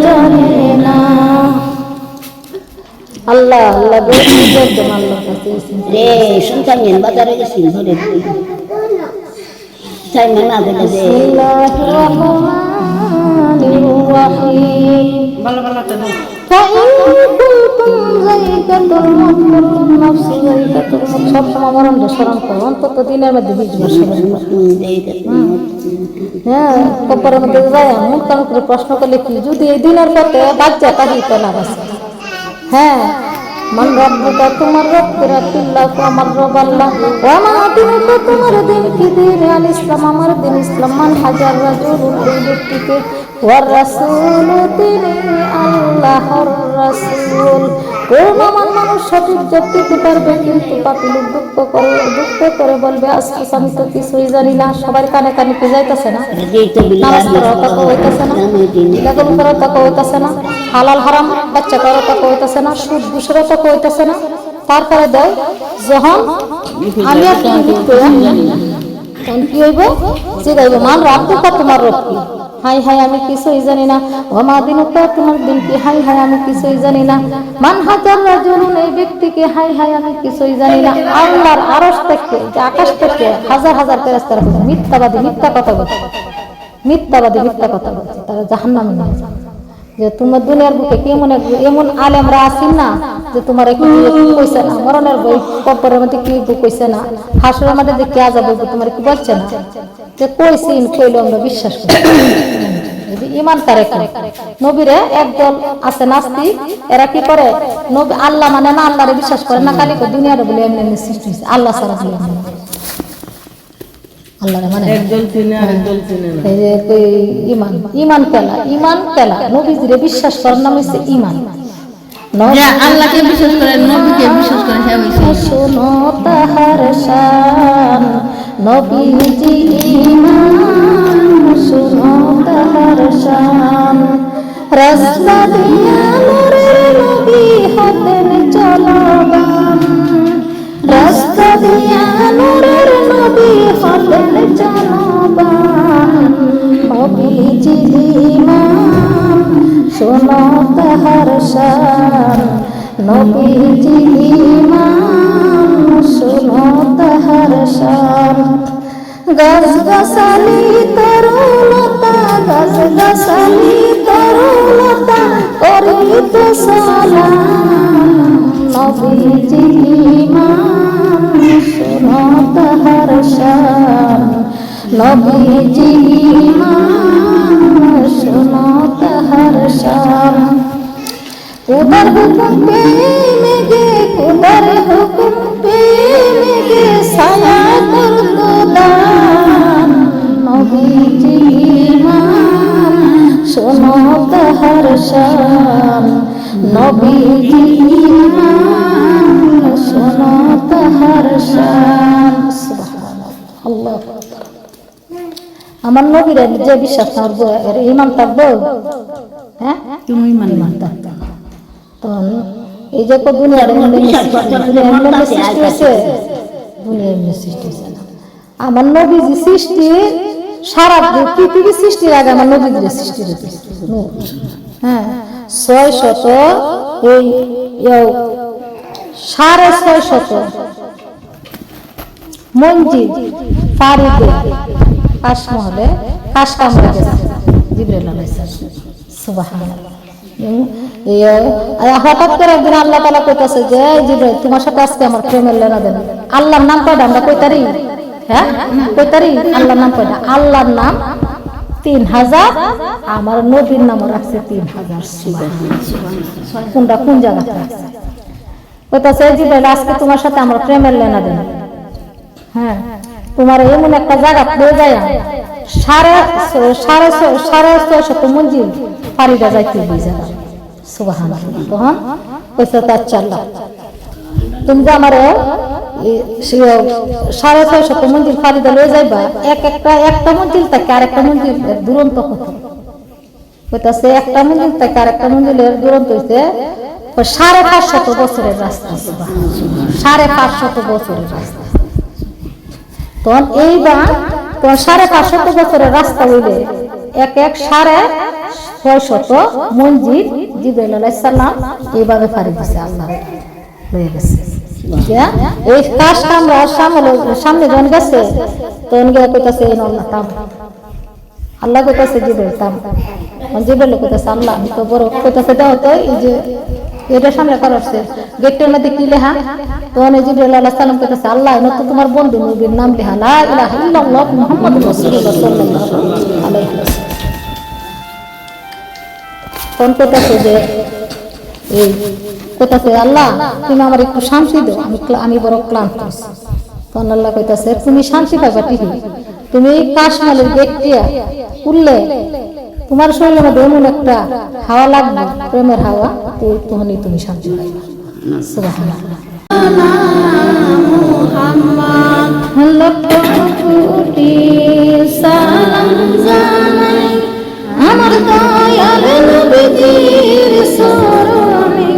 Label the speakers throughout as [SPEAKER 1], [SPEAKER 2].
[SPEAKER 1] জানে না। আল্লাহ আল্লাহ বলছেন আল্লাহ কাছে
[SPEAKER 2] রে শুনতাম এন বাজারে গেছি ধরে তাই না বলে যে
[SPEAKER 1] বিসমিল্লাহির রহমানির রহিম।
[SPEAKER 2] ভালো ভালো তো
[SPEAKER 1] فإن كنتم ذائقة الموت كل نفس ذائقة الموت সবসময় মরণ স্মরণ করো অন্তত দিনের মধ্যে 20 বার স্মরণ করো। হ্যাঁ কবরের মধ্যে যায় মুখ কান করে প্রশ্ন করলে কি যদি এই দিনের পথে বাচ্চা কাহিতে না বাসে। হ্যাঁ মান রব্বুকা তোমার রব্বুর আল্লাহ আমার রব আল্লাহ ওয়া মা দিনুকা তোমার দিন কি দিন আল ইসলাম আমার দিন ইসলাম মান হাজার রাজুল এই ব্যক্তিকে ওয়ার রাসূল তিনি আল্লাহর রাসূল। পূর্ণমান মানুষ সঠিক জবাব দিতে পারবে কিন্তু পাপী লোক দুঃখ করে বলবে আজকে আমি তো কিছুই জানি না। সবার কানে কানে কি যাইতেছে না? নামাজ পড়ার কথা হইতেছে না, ইলাগুল করার কথা হইতেছে না, হালাল হারাম বাচ্চা করার কথা হইতেছে না, সুদ ঘুষের কথা হইতেছে না। তারপরে দেয় যখন আমি আর তুমি তখন কি হইব যে গাইব মান রাব্বুকা তোমার রব কি? হাই হাই আমি কিছুই জানি না। ওয়া মা দিনুকা তোমার দিন কি? হাই হাই আমি কিছুই জানি না। মান হাজার রাজুলুন এই ব্যক্তিকে হাই হাই আমি কিছুই জানি না। আল্লাহর আরশ থেকে যে আকাশ থেকে হাজার হাজার ফেরেশতারা মিথ্যাবাদী মিথ্যা কথা বলে মিথ্যা কথা বলছে তারা জাহান্নামে নিয়ে যাবে। যে তোমার দুনিয়ার বুকে কেমন এমন আলেমরা আছেন না যে তোমার কি কইছে না মরণের বই কবরের মধ্যে কি কইছে না হাসরের মধ্যে যে কে আযাব হবে তোমার কি বলছে না যে কইছিন কইলো আমরা বিশ্বাস করি। ঈমান করে নবীরে একদল আছে নাস্তিক এরা কি করে নবী আল্লাহ মানে না আল্লাহরে বিশ্বাস করে না খালি দুনিয়ারে বলে এমনি সৃষ্টি হইছে আল্লাহ ছাড়া বলে আল্লাহরে মানে
[SPEAKER 2] একদল চিনে আর একদল চিনে না।
[SPEAKER 1] এই যে ঈমান কেলা নবীজিরে বিশ্বাস করার নাম হচ্ছে ঈমান।
[SPEAKER 2] যে আল্লাহকে বিশ্বাস করে নবীকে বিশ্বাস করে সে হইছে
[SPEAKER 1] শোনো তাহার শান নবীজি ঈমান শোনো তাহার শান রাস্তা দিয়া নূরের নবী হতেন চলবান রাস্তা দিয়া নূরের নবী হতেন চলবান নবীজি ঈমান শোনো তাহার শান নবীজি ঈমান শোনো তাহার শান গাছগাছালি তরুলতা গাছগাছালি তরুলতা করিত সালাম নবীজি ঈমান শোনো তাহার শান নবীজি ঈমান শোনো তাহার শান খুদার হুকুম পে মেঘে খুদার হুকুম পে মেঘে ছায়া করতো দান নবীজি ঈমান শোনো তাহার শান নবীজি ঈমান শোনো তাহার শান। সুবহানাল্লাহ আল্লাহু আমার নবীর যে বিশ্বাস করবো এর ঈমান থাকবো। হ্যাঁ
[SPEAKER 2] তুমি ঈমান
[SPEAKER 1] থাকতো তখন এই যে দুনিয়ার সৃষ্টি হয়েছে দুনিয়ার সৃষ্টি হয়েছে না আমার নবীজি সৃষ্টি সারা পৃথিবী সৃষ্টির আগে আমার নবীজির সৃষ্টি হয়েছে। হ্যাঁ 600 এই 650 মঞ্জিল পারিতে কাশমহলে কাশ কামড়ে গেছে জিবরাইল আলাইহিস সালাম। সুবহানাল্লাহ। হঠাৎ করে একদিন আল্লাহ তাআলা কইতাছে যে জিবরাইল তোমার সাথে আজকে আমার প্রেমের লেনাদেন। আল্লাহর নাম কয়টা আমরা কইতারি? হ্যাঁ কইতারি আল্লাহর নাম কয়টা? আল্লাহর নাম 3000 আমার নবীর নামও রাখছে 3000। সুবহানাল্লাহ। কোনটা কোন জায়গাতে রাখছে? কইতাছে জিবরাইল আজকে তোমার সাথে আমার প্রেমের লেনাদেন। হ্যাঁ তোমার এমন একটা জায়গা পেয়ে যায় 650 মঞ্জিল পারিটা যাইতে হয়ে যাবে। সুবহানাল্লাহ। তখন কইছে আচ্ছা আল্লাহ তুমি যে আমার 650 মঞ্জিল পারিটা লয়ে যাইবা একটা মঞ্জিল থেকে আরেকটা মঞ্জিল দুরন্ত কত? কইতাছে একটা মঞ্জিল থেকে আরেকটা মঞ্জিলের দুরন্ত হইছে 550 বছরের রাস্তা। 550 বছরের রাস্তা। তখন এইবার তোমার 550 বছরের রাস্তা হইলে 600 মসজিদ জিবরাইল আলাইহিস সালাম এইভাবে পাড়ি দিছে, আল্লাহ লয়ে গেছে। এই কাজটা আমরা সামনে যখন গেছে তখন গিয়ে কইতাছে এই আল্লাহ তাম, আল্লাহ কইতাছে জিবরাইল তাম, জিবরাইল কইতাছে আল্লাহ আমি তো বড়, কইতাছে দাও তো এই যে এটা সামনে করাচ্ছে গেটের মধ্যে কি লেখা, তখন জিবরাইল আলাইহিস সালাম কইতাছে আল্লাহ এনে তো তোমার বন্ধু নবীর নাম লেখা, লা ইলাহা ইল্লাল্লাহ মুহাম্মাদুর রাসূলুল্লাহ সাল্লাল্লাহু আলাইহি ওয়াসাল্লাম। তখন কইতাছে যে এই কইতাছে আল্লাহ তুমি আমার একটু শান্তি দাও, আমি বড় ক্লান্ত আছি। তখন আল্লাহ কইতাছে তুমি শান্তি পাইবা ঠিকই, তুমি কাশমালের গেটটিয়া উঠলে তোমার শরীরের মধ্যে এমন একটা হাওয়া লাগবে, প্রেমের হাওয়া, তখনই তুমি শান্তি পাইবা। সুবহানাল্লাহ। আমার দয়াল নবীজির শরণে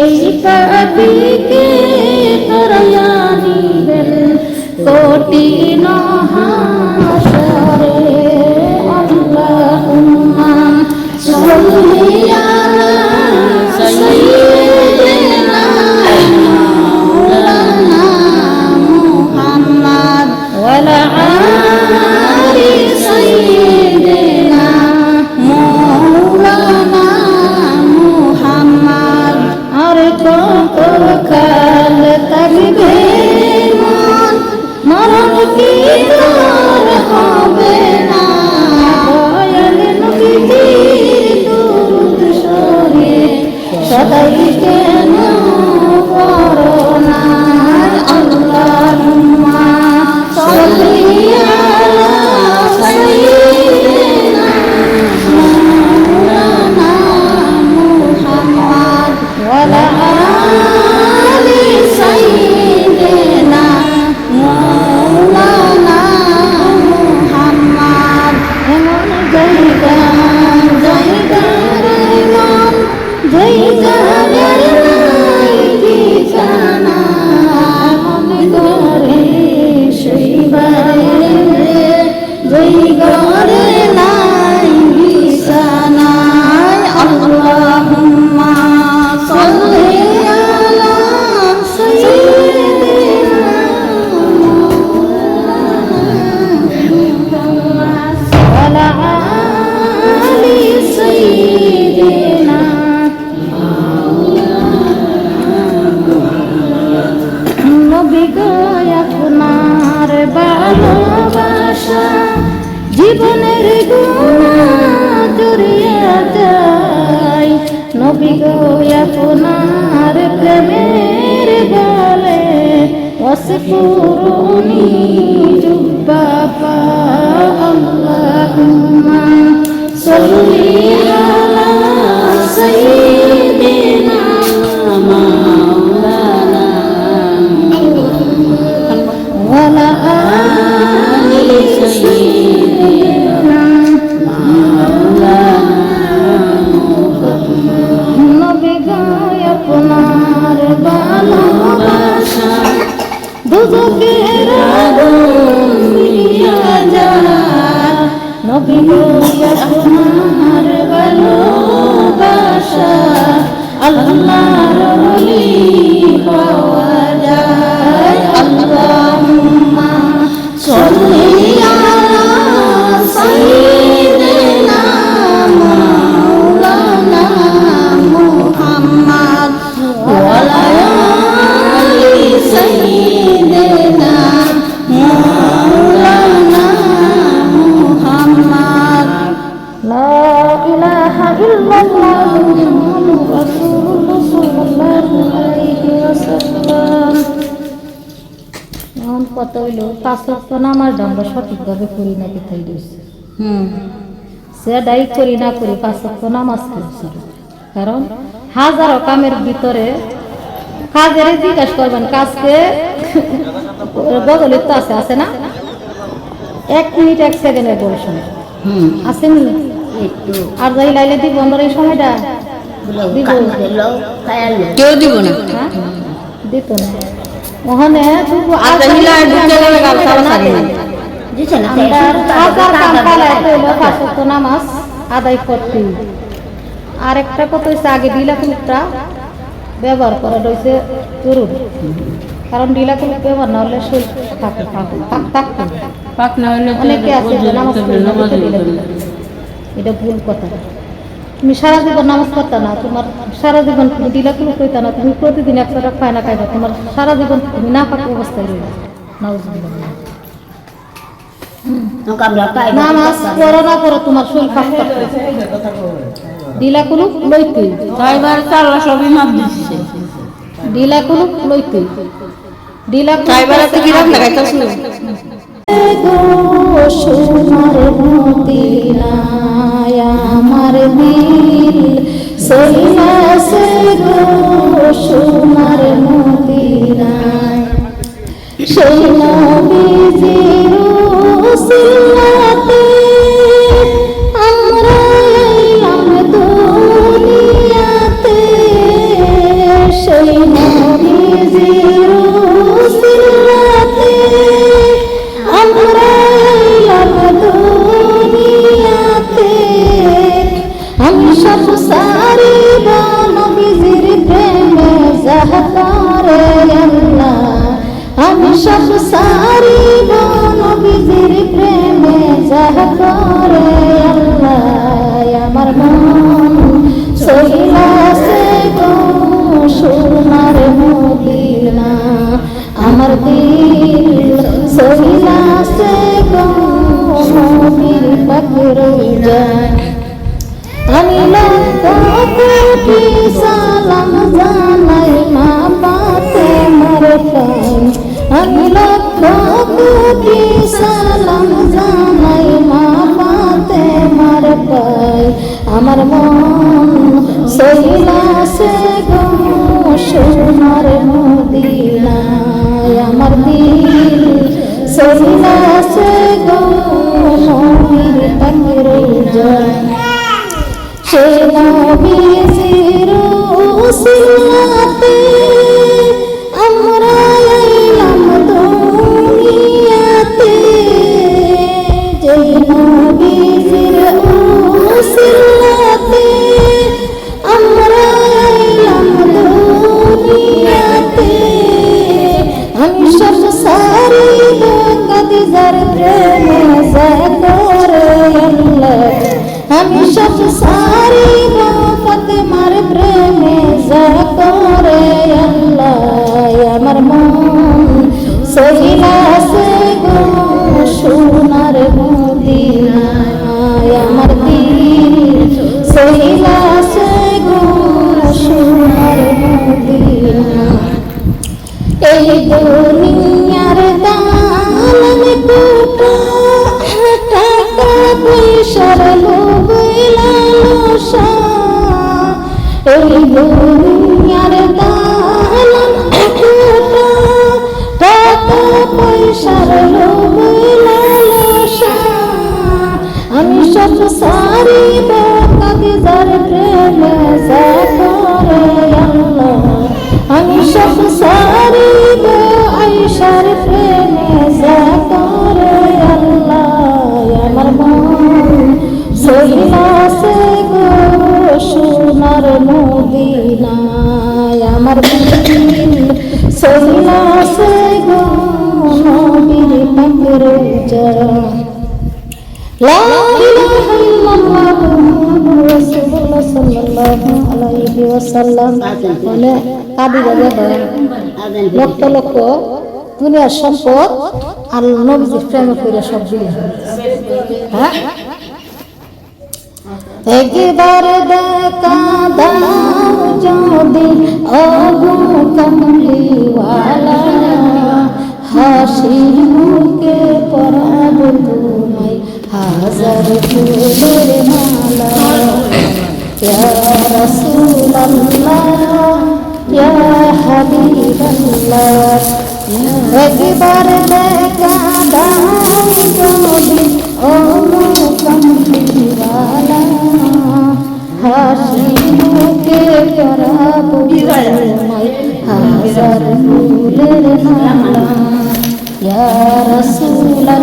[SPEAKER 1] এই পাপীকে তরাইয়া নিবেন কঠিন হাসরে। আল্লাহুম্মা সাল্লি আলা সাইয়্যিদিনা মাওলানা মুহাম্মদ ওয়া আলা আলি সাইয়্যিদিনা মাওলানা মুহাম্মদ। আর কত কাল থাকবে মন, মরণ কি আর হবে না, দয়াল নবীজির দুরূদ শরীফ সদাই কেন পড়ো না। আল্লাহুম্মা সাল্লি আলা সাইয়্যিদিনা মাওলানা মুহাম্মদ ওয়া আলা আলি সাইয়্যিদিনা মাওলানা মুহাম্মদ। এমন জায়গার মন, যেই জায়গার নাই ঠিকানা, মন করে সেই বাড়ি, যেই ঘরে নাই বিছানা। আল্লাহুম্মা সাল্লি আলা সাইয়্যিদিনা ওয়া আলা আলি সাইয়্যিদিনা। নবী গো আপনার ভালোবাসা জীবনের গুনাহ জড়িয়ে যায়, নবী গো আপনার প্রেমের বলে অসপুরনি জুব্বা পা। আল্লাহুম্মা সাল্লি আলা সাইয়্যিদিনা মাওলানা ওয়া আলা আলি সাইয়্যিদিনা মাওলানা। নবী গো আপনার ভালোবাসা দুজকের আগুন নিভিয়ে যায়, নবী গো আপনার ভালোবাসা আল্লাহর ওলি পাওয়া যায়। আল্লাহুম্মা সাল্লি আলা সাইয়্যিদিনা মাওলানা মুহাম্মদ ওয়া আলা আলি সাইয়্যিদিনা মাওলানা মুহাম্মদ। লা ইলাহা ইল্লাল্লাহ মুহাম্মাদুর রাসূলুল্লাহ সাল্লাল্লাহু আলাইহি ওয়াসাল্লাম। এখন কত হইল 5 ওয়াক্ত নামাজ আমরা সঠিকভাবে পড়ি না, কোথায় রয়েছে সে দায়ী করি না করি 5 ওয়াক্ত নামাজ পড়ছি, কারণ হাজারো কামের ভিতরে কাজের জিজ্ঞাসা করবেন, কাজকে বদলিত আছে আছে না, 1 মিনিট 1 সেকেন্ডের বড় সময় আসেনি। আর যাই লাইলে দিব আমরা এই সময়টা দিব,
[SPEAKER 2] কেউ দিব না,
[SPEAKER 1] দিত না। ওখানে আমরা কাম পালাইতে হলো 5 ওয়াক্ত নামাজ আদায় করতে। আর একটা কথা হচ্ছে আগে ঢিলা কুলুপটা ব্যবহার করা রয়েছে জরুরি, কারণ ঢিলা কুলুপ ব্যবহার না হলে শরীর থাকে থাকতে
[SPEAKER 2] পাক না হলে তো
[SPEAKER 1] অনেকে আছে যে নামাজ পড়ে না,
[SPEAKER 2] নামাজ
[SPEAKER 1] ঢিলা ঢিলা। এটা ভুল কথা। তুমি সারা জীবন নামাজ পড়তা না, তোমার সারা জীবন তুমি ঢিলা কুলুপ হইতা না, তুমি প্রতিদিন 100 টাকা খায় না খাইবা, তোমার সারা জীবন তুমি না পাক অবস্থায় রইবা। নাউজুবিল্লাহ। নামাজ পড়ো না পড়ো তোমার শরীর পাক থাকবে। ঢিলা কুলুপ লইতে
[SPEAKER 2] তাইবার চাল্লা সবই মাপ দিচ্ছে।
[SPEAKER 1] ঢিলা কুলুপ লইতে ঢিলা
[SPEAKER 2] তাইবারে কি রাম লাগাইতাছ না?
[SPEAKER 1] সোনার মদিনায় আমার দিল সইলাছে গো সোনার মদিনায়, সেই নবীজির উসিলাতে আমরা এলাম দুনিয়াতে, সেই নবীজির উসিলাতে আমরা এলাম দুনিয়াতে। আমি সব সারিব নবীজির প্রেমে যাহতারে আল্লাহ, আমি সব সারিব নবীজির প্রেমে যাহতারে আল্লাহ। আমার মন সইলাছে গো সোনার মদিনা, আমার দিল সইলাছে গো নবীর পাকের যায়। আমি লক্ষ কোটি সালাম জানাই মা ফাতেমার পায়, আমি লক্ষ কোটি সালাম জানাই মা ফাতেমার পায়। আমার মন সইলাছে গো সোনার মদিনায়, আমার দিল সইলাছে গো নবীর পাকের যায়। সেই নবীজির উসিলাতে আমরা এলাম দুনিয়াতে, যেই নবীজির উসিলাতে আমরা এলাম দুনিয়াতে। আমি সব সারিব খাদিজার প্রেমে যাহতারে আল্লাহ, আমি সব সারিব ফাতেমার প্রেমে যাহতারে আল্লাহ। আমার মন সইলাছে গো সোনার মদিনায়, আমার দিল সইলাছে গো সোনার মদিনা। এই দুনিয়ার দালান কোঠা টাকা পয়সার লোভে লালসা, এই দুনিয়ার দালান কোঠা টাকা পয়সার লোভে লালসা। আমি সব সারিব খাদিজার প্রেমে যাহতারে আল্লাহ, আমি সব সারিব আয়েশার প্রেমে যাহতারে আল্লাহ। আমার মন সইলাছে গো সোনার মদিনায়, আমার দিল সইলাছে গো নবীর পাকের যায়। লা ইলাহা ইল্লাল্লাহ মুহাম্মাদুর রাসূলুল্লাহ সাল্লাল্লাহু আলাইহি ওয়াসাল্লাম। মানে কাদিরা দেয় লক্ষ লক্ষ দুনিয়ার সম্পদ আর নবীজির প্রেমে করে সব দিয়ে। হ্যাঁ, একবার দেখা দাও যদি ওগো কামলিওয়ালা, হাসি মুখে পরাব তোমায় হাজার ফুলের মালা। ইয়া রাসূলুল্লাহ ইয়া হাবিবাল্লাহ, একবার দেখা দাও যদি ওগো কামলিওয়ালা, হাসি মুখে পরাব তোমায় হাজার ফুলের মালা। ইয়া রাসূলুল্লাহ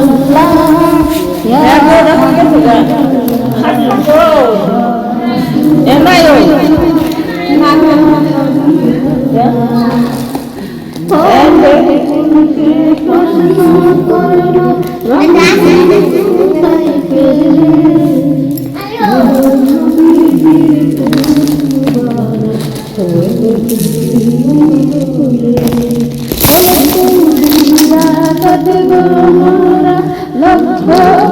[SPEAKER 1] লক্ষ